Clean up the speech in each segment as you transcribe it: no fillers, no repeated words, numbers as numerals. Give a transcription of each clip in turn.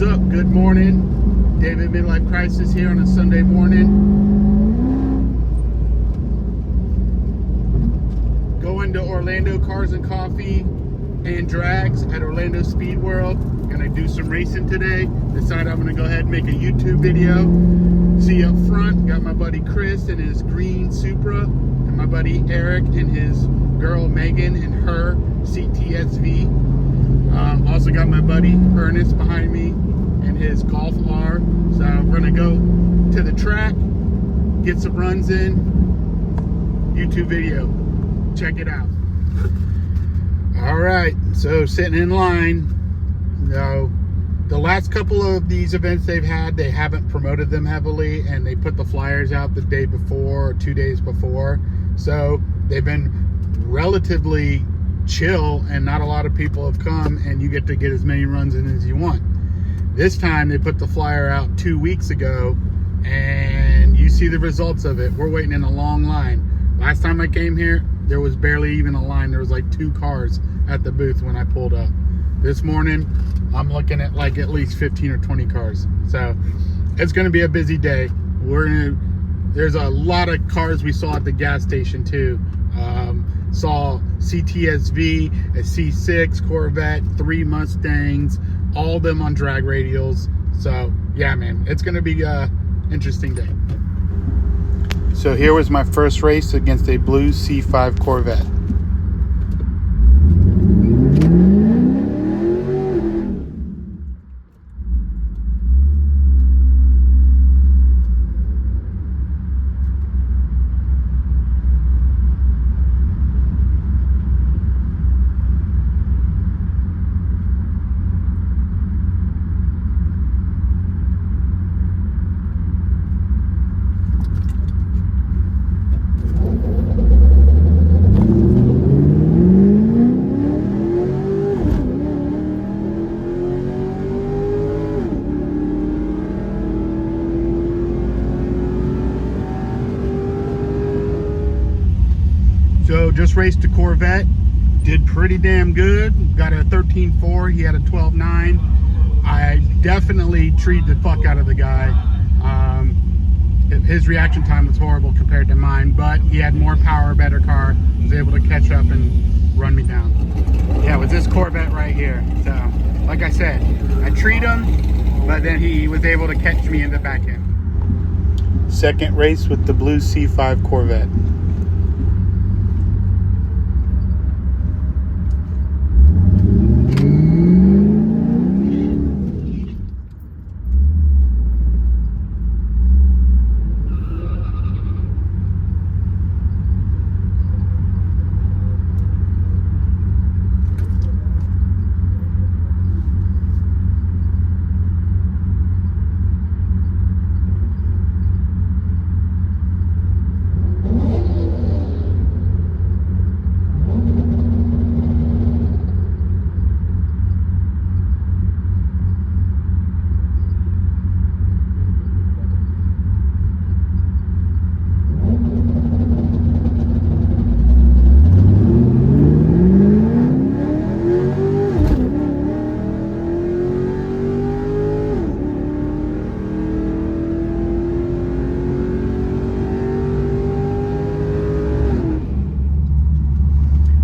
What's up? Good morning. David Midlife Crisis here on a Sunday morning. Going to Orlando Cars and Coffee and Drags at Orlando Speed World. Gonna do some racing today. Decided I'm gonna go ahead and make a YouTube video. See up front, got my buddy Chris and his green Supra, and my buddy Eric and his girl Megan and her CTSV. Also got my buddy Ernest behind me and his Golf R. So we're gonna go to the track, get some runs in, YouTube video. Check it out. All right, so sitting in line. Now, the last couple of these events they've had, they haven't promoted them heavily, and they put the flyers out the day before or 2 days before. So they've been relatively chill, and not a lot of people have come, and you get to get as many runs in as you want. This time they put the flyer out 2 weeks ago, and you see the results of it. We're waiting in a long line. Last time I came here, there was barely even a line. There was like 2 cars at the booth when I pulled up. This morning, I'm looking at like at least 15 or 20 cars. So it's gonna be a busy day. There's a lot of cars we saw at the gas station too. Saw CTSV, a C6 Corvette, 3 Mustangs, all of them on drag radials. So yeah, man, it's gonna be a interesting day. So here was my first race against a blue C5 Corvette. So just raced a Corvette, did pretty damn good. Got a 13.4, he had a 12.9. I definitely treated the fuck out of the guy. His reaction time was horrible compared to mine, but he had more power, better car, was able to catch up and run me down. Yeah, it was this Corvette right here. So, like I said, I treat him, but then he was able to catch me in the back end. Second race with the blue C5 Corvette.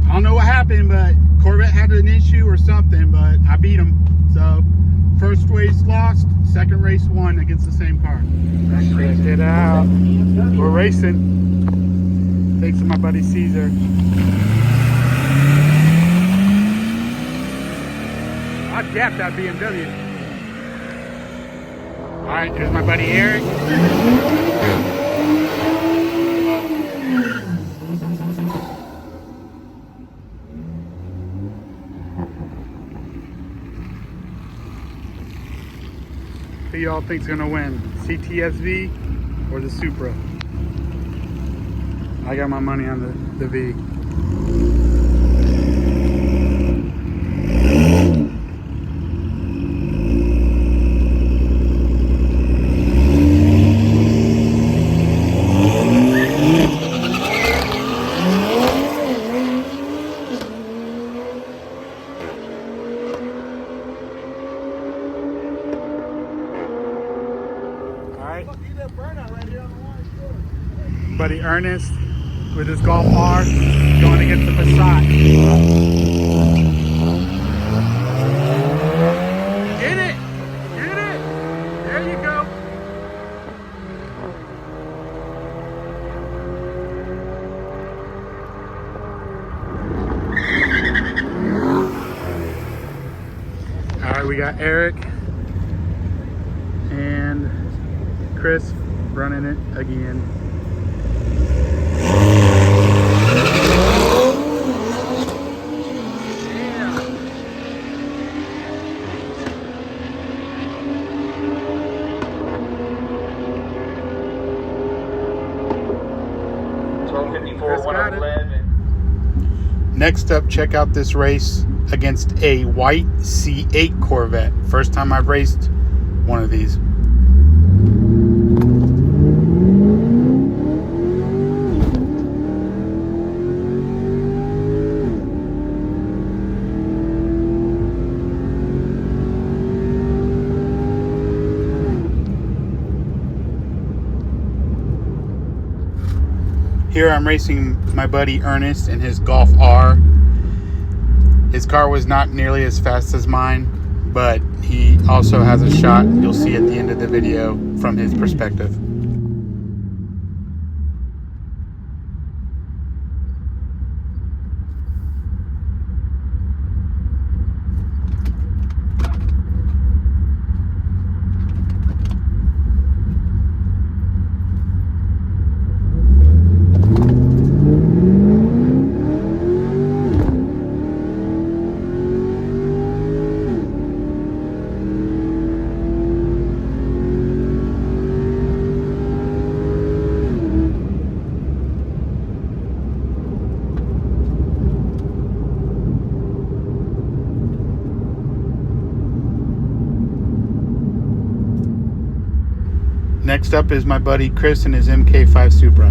I don't know what happened, but Corvette had an issue or something, but I beat him. So first race lost, second race won against the same car. Check it out. We're racing. Thanks to my buddy Caesar. I'd gap that BMW. All right, here's my buddy Eric. Who y'all think's gonna win, CTSV or the Supra? I got my money on the V. Buddy Ernest with his Golf R going against the Passat. Get it! Get it! There you go. All right, we got Eric and Chris running it again. Next up, check out this race against a white C8 Corvette. First time I've raced one of these. Here I'm racing my buddy Ernest in his Golf R. His car was not nearly as fast as mine, but he also has a shot you'll see at the end of the video from his perspective. Next up is my buddy Chris and his MK5 Supra.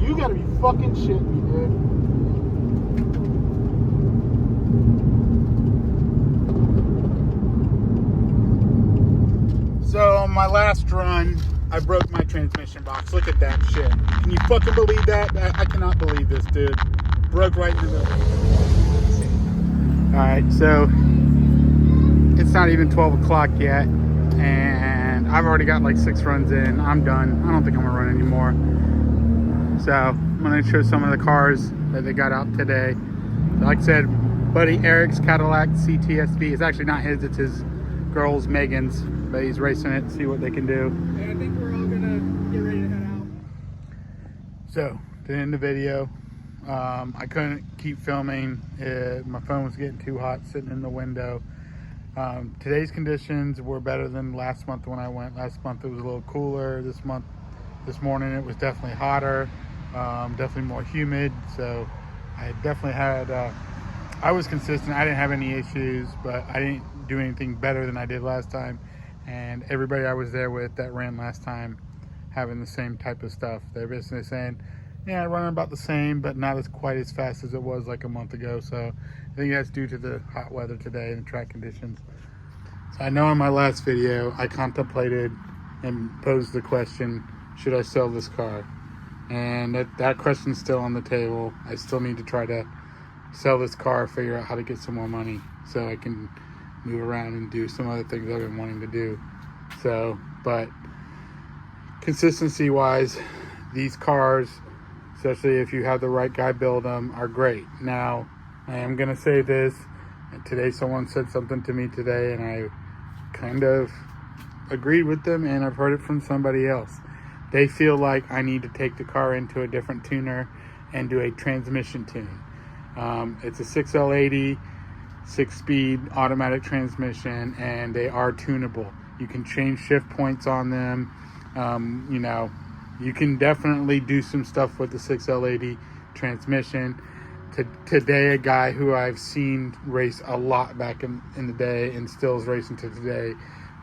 You gotta be fucking shitting me, dude. So on my last run, I broke my transmission box. Look at that shit. Can you fucking believe that? I cannot believe this, dude. Broke right in the middle. Alright, so it's not even 12 o'clock yet, and I've already got like 6 runs in. I'm done. I don't think I'm gonna run anymore. So I'm gonna show some of the cars that they got out today. Like I said, buddy Eric's Cadillac CTSV. It's actually not his, it's his girl's, Megan's. But he's racing it, see what they can do. And I think we're all gonna get ready to head out. So, to end the video, I couldn't keep filming. My phone was getting too hot sitting in the window. Today's conditions were better than last month when I went. Last month it was a little cooler. This morning it was definitely hotter, definitely more humid. So I definitely had, I was consistent. I didn't have any issues, but I didn't do anything better than I did last time. And everybody I was there with that ran last time having the same type of stuff. They're basically saying, yeah, running about the same, but not as quite as fast as it was like a month ago. So I think that's due to the hot weather today and the track conditions. So I know in my last video, I contemplated and posed the question, should I sell this car? And that question's still on the table. I still need to try to sell this car, figure out how to get some more money so I can move around and do some other things I've been wanting to do. So, but consistency wise, these cars, especially if you have the right guy build them, are great. Now, I am gonna say this, and today someone said something to me today and I kind of agreed with them, and I've heard it from somebody else. They feel like I need to take the car into a different tuner and do a transmission tune. It's a 6L80 6-speed automatic transmission, and they are tunable. You can change shift points on them. You know, you can definitely do some stuff with the 6L80 transmission. Today, a guy who I've seen race a lot back in the day and still is racing to today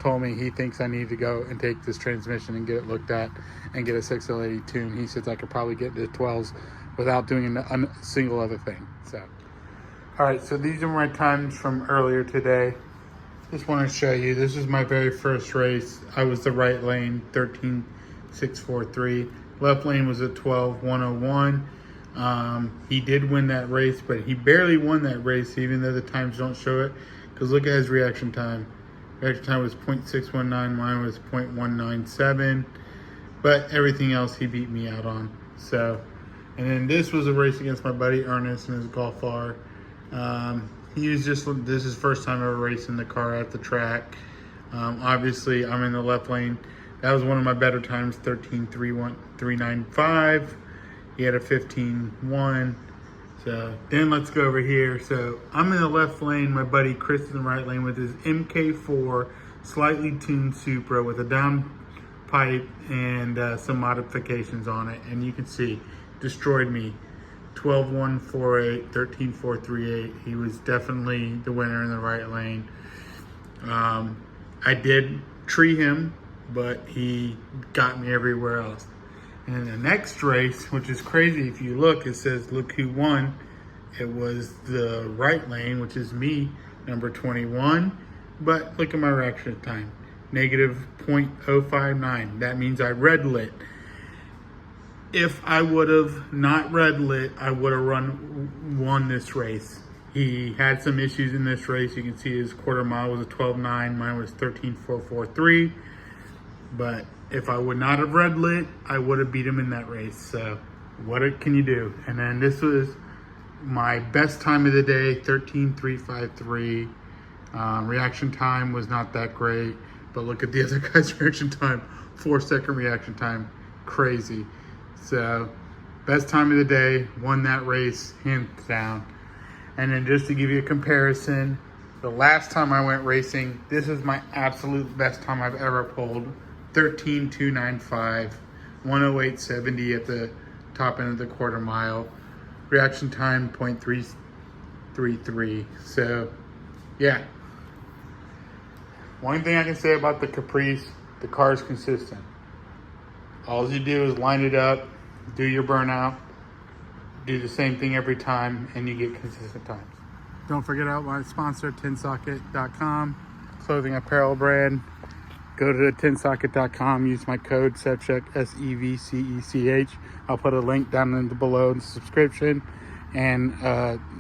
told me he thinks I need to go and take this transmission and get it looked at and get a 6L80 tune. He says I could probably get to 12s without doing a single other thing. So, all right, so these are my times from earlier today. Just want to show you, this is my very first race. I was the right lane, 13.643. Left lane was a 12.101. He did win that race, but he barely won that race, even though the times don't show it. Because look at his reaction time. Reaction time was 0.619, mine was 0.197. But everything else he beat me out on. So, and then this was a race against my buddy Ernest and his Golf R. He was this is his first time ever racing the car at the track. Obviously, I'm in the left lane. That was one of my better times, 13.395. He had a 15.1. So then let's go over here. So I'm in the left lane. My buddy Chris in the right lane with his MK4 slightly tuned Supra with a down pipe and some modifications on it. And you can see, destroyed me. 12.148, 13.438. He was definitely the winner in the right lane. I did tree him, but he got me everywhere else. And in the next race, which is crazy, if you look, it says, look who won. It was the right lane, which is me, number 21. But look at my reaction time, negative 0.059. That means I red lit. If I would have not red lit, I would have won this race. He had some issues in this race. You can see his quarter mile was a 12.9. Mine was 13.443. But if I would not have red lit, I would have beat him in that race. So what can you do? And then this was my best time of the day, 13.353. Reaction time was not that great. But look at the other guy's reaction time. 4-second reaction time. Crazy. So, best time of the day, won that race, hands down. And then just to give you a comparison, the last time I went racing, this is my absolute best time I've ever pulled. 13.295, 108.70 at the top end of the quarter mile. Reaction time, 0.333. So, yeah. One thing I can say about the Caprice, the car is consistent. All you do is line it up, do your burnout, do the same thing every time, and you get consistent times. Don't forget about my sponsor, tinsocket.com, clothing apparel brand. Go to tinsocket.com, use my code SEVCECH, SEVCECH. I'll put a link down in the below in the subscription, and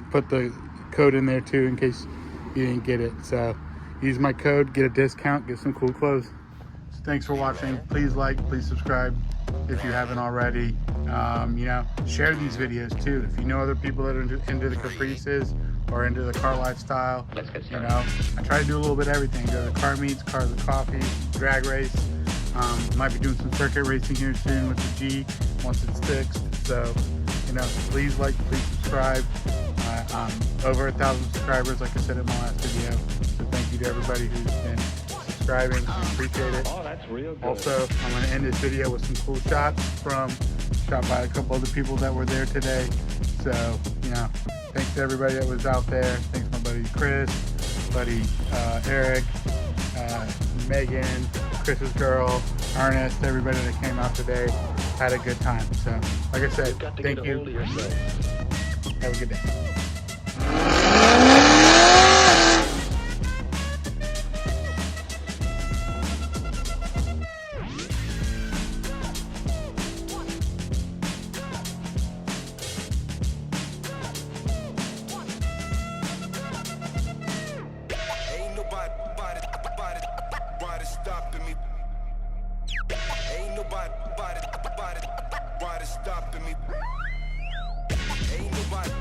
put the code in there too in case you didn't get it. So use my code, get a discount, get some cool clothes. Thanks for watching. Please like, please subscribe if you haven't already. Share these videos too. If you know other people that are into the Caprices or into the car lifestyle, I try to do a little bit of everything. Go to car meets, cars and coffee, drag race. Might be doing some circuit racing here soon with the G once it's fixed. So, please like, please subscribe. Over 1,000 subscribers, like I said in my last video. So thank you to everybody who's been subscribing. I appreciate it. Oh, that's real good. Also, I'm going to end this video with some cool shots shot by a couple other people that were there today. So, thanks to everybody that was out there. Thanks to my buddy Chris, buddy Eric, Megan, Chris's girl, Ernest, everybody that came out today. Had a good time. So, like I said, thank you. Have a good day. Stopping me. Ain't nobody stopping me. Ain't nobody